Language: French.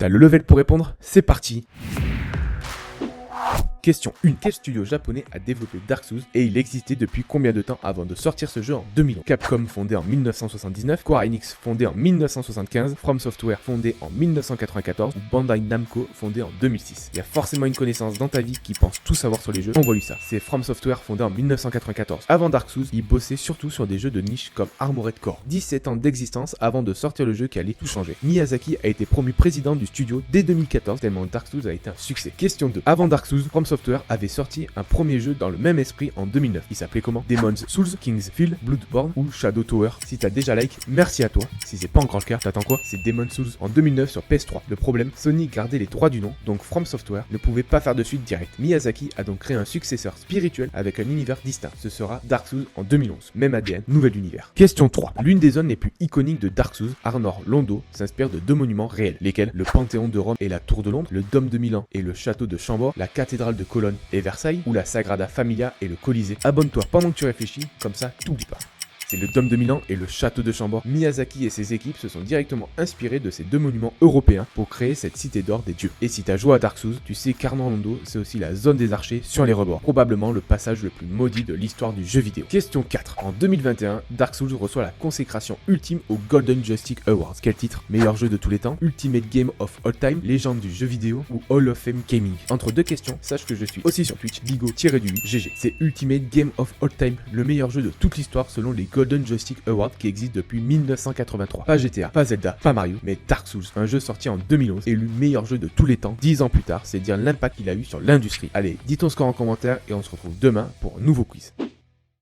T'as le level pour répondre? C'est parti! Question 1. Quel studio japonais a développé Dark Souls et il existait depuis combien de temps avant de sortir ce jeu en 2011? Capcom fondé en 1979, Square Enix fondé en 1975, From Software fondé en 1994 ou Bandai Namco fondé en 2006. Il y a forcément une connaissance dans ta vie qui pense tout savoir sur les jeux. Envoie-lui ça. C'est From Software fondé en 1994. Avant Dark Souls, il bossait surtout sur des jeux de niche comme Armored Core. 17 ans d'existence avant de sortir le jeu qui allait tout changer. Miyazaki a été promu président du studio dès 2014 tellement Dark Souls a été un succès. Question 2. Avant Dark Souls, From Software avait sorti un premier jeu dans le même esprit en 2009. Il s'appelait comment? Demon's Souls, King's Field, Bloodborne ou Shadow Tower. Si t'as déjà like, merci à toi. Si c'est pas encore le cas, t'attends quoi? C'est Demon's Souls en 2009 sur PS3. Le problème, Sony gardait les droits du nom, donc From Software ne pouvait pas faire de suite direct. Miyazaki a donc créé un successeur spirituel avec un univers distinct. Ce sera Dark Souls en 2011. Même ADN, nouvel univers. Question 3. L'une des zones les plus iconiques de Dark Souls, Arnor Londo, s'inspire de deux monuments réels, lesquels le Panthéon de Rome et la Tour de Londres, le Dôme de Milan et le Château de Chambord, la Cathédrale de Cologne et Versailles, ou la Sagrada Familia et le Colisée. Abonne-toi pendant que tu réfléchis, comme ça t'oublies pas. C'est le Dôme de Milan et le Château de Chambord. Miyazaki et ses équipes se sont directement inspirés de ces deux monuments européens pour créer cette cité d'or des dieux. Et si t'as joué à Dark Souls, tu sais qu'Arnor Londo, c'est aussi la zone des archers sur les rebords. Probablement le passage le plus maudit de l'histoire du jeu vidéo. Question 4. En 2021, Dark Souls reçoit la consécration ultime au Golden Joystick Awards. Quel titre? Meilleur jeu de tous les temps, Ultimate Game of All Time, Légende du jeu vidéo ou Hall of Fame Gaming? Entre deux questions, sache que je suis aussi sur Twitch, Bigo-GG. C'est Ultimate Game of All Time, le meilleur jeu de toute l'histoire selon les Golden Joystick Awards qui existe depuis 1983. Pas GTA, pas Zelda, pas Mario, mais Dark Souls, un jeu sorti en 2011, élu meilleur jeu de tous les temps, 10 ans plus tard, c'est dire l'impact qu'il a eu sur l'industrie. Allez, dis ton score en commentaire et on se retrouve demain pour un nouveau quiz.